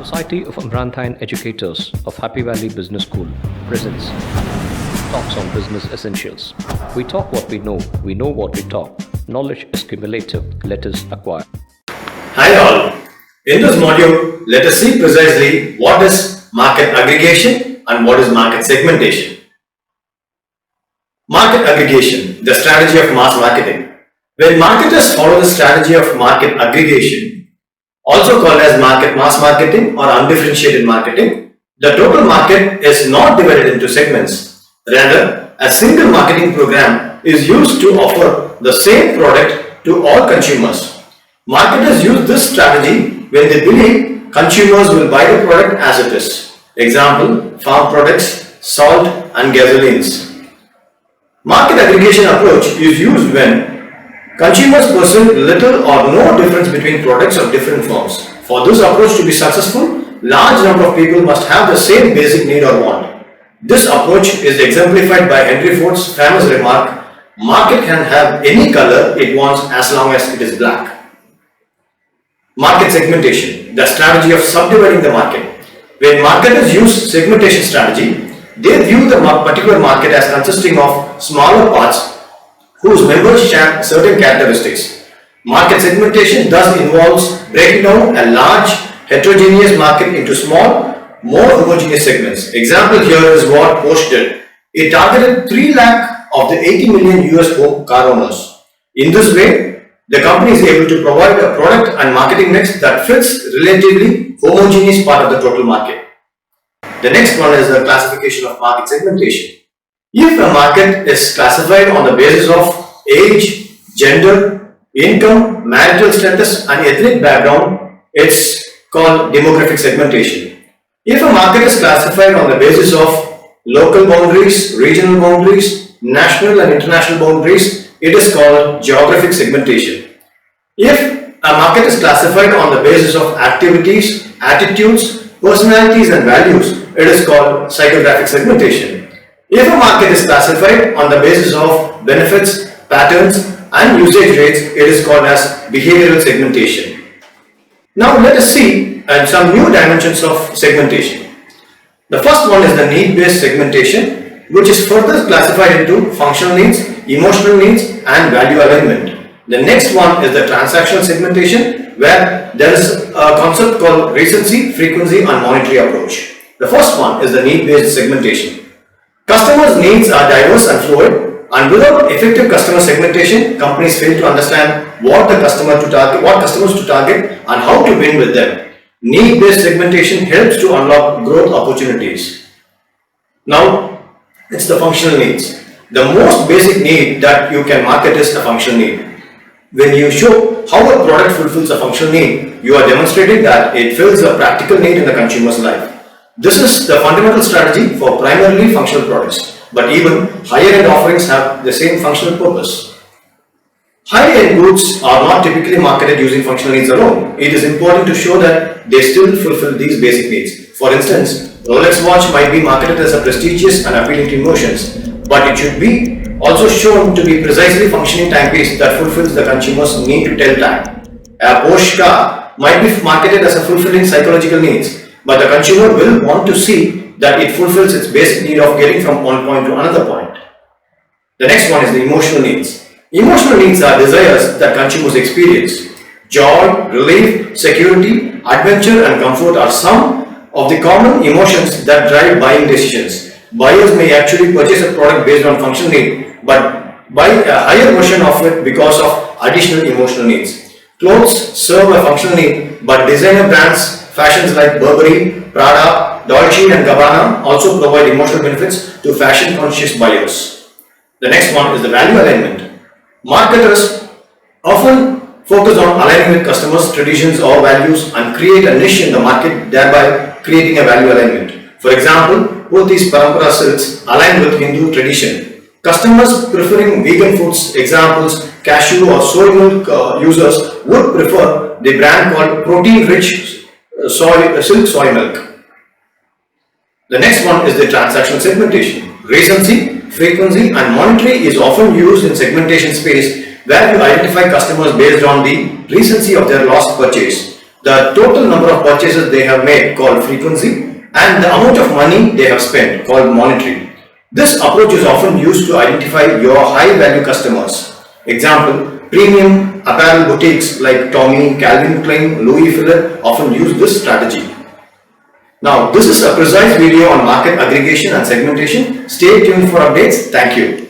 Society of Amranthine Educators of Happy Valley Business School presents Talks on Business Essentials. We talk what we know what we talk. Knowledge is cumulative, let us acquire. Hi all, in this module, let us see precisely what is market aggregation and what is market segmentation. Market aggregation, the strategy of mass marketing. When marketers follow the strategy of market aggregation, also called as market mass marketing or undifferentiated marketing, the total market is not divided into segments. Rather, a single marketing program is used to offer the same product to all consumers. Marketers use this strategy when they believe consumers will buy the product as it is. Example, farm products, salt and gasolines. Market aggregation approach is used when consumers perceive little or no difference between products of different firms. For this approach to be successful, large number of people must have the same basic need or want. This approach is exemplified by Henry Ford's famous remark, "Market can have any color it wants as long as it is black." Market segmentation, the strategy of subdividing the market. When marketers use segmentation strategy, they view the particular market as consisting of smaller parts whose members share certain characteristics. Market segmentation thus involves breaking down a large heterogeneous market into small, more homogeneous segments. Example here is what Porsche did. It targeted 3 lakh of the 80 million US car owners. In this way, the company is able to provide a product and marketing mix that fits relatively homogeneous part of the total market. The next one is the classification of market segmentation. If a market is classified on the basis of age, gender, income, marital status and ethnic background, it's called demographic segmentation. If a market is classified on the basis of local boundaries, regional boundaries, national and international boundaries, it is called geographic segmentation. If a market is classified on the basis of activities, attitudes, personalities and values, it is called psychographic segmentation. If a market is classified on the basis of benefits, patterns and usage rates, it is called as behavioral segmentation. Now let us see some new dimensions of segmentation. The first one is the need-based segmentation, which is further classified into functional needs, emotional needs and value alignment. The next one is the transactional segmentation, where there is a concept called recency, frequency and monetary approach. The first one is the need-based segmentation. Customers' needs are diverse and fluid, and without effective customer segmentation, companies fail to understand what customers to target and how to win with them. Need-based segmentation helps to unlock growth opportunities. Now, it's the functional needs. The most basic need that you can market is a functional need. When you show how a product fulfills a functional need, you are demonstrating that it fills a practical need in the consumer's life. This is the fundamental strategy for primarily functional products, but even higher-end offerings have the same functional purpose. High-end goods are not typically marketed using functional needs alone. It is important to show that they still fulfill these basic needs. For instance, Rolex watch might be marketed as a prestigious and appealing to emotions, but it should be also shown to be precisely functioning timepiece that fulfills the consumer's need to tell time. A Porsche car might be marketed as a fulfilling psychological needs, but the consumer will want to see that it fulfills its basic need of getting from one point to another point. The next one is the emotional needs. Emotional needs are desires that consumers experience. Joy, relief, security, adventure and comfort are some of the common emotions that drive buying decisions. Buyers may actually purchase a product based on functional need, but buy a higher version of it because of additional emotional needs. Clothes serve a functional need, but designer brands, fashions like Burberry, Prada, Dolce and Gabbana also provide emotional benefits to fashion-conscious buyers. The next one is the value alignment. Marketers often focus on aligning with customers' traditions or values and create a niche in the market, thereby creating a value alignment. For example, both these Parampara silks align with Hindu tradition. Customers preferring vegan foods, examples, cashew or soy milk users would prefer the brand called protein-rich silk soy milk. The next one is the transactional segmentation. Recency, frequency and monetary is often used in segmentation space, where you identify customers based on the recency of their last purchase. the total number of purchases they have made called frequency, and the amount of money they have spent called monetary. This approach is often used to identify your high value customers. Example, premium apparel boutiques like Tommy, Calvin Klein, Louis Vuitton often use this strategy. Now, this is a precise video on market aggregation and segmentation. Stay tuned for updates. Thank you.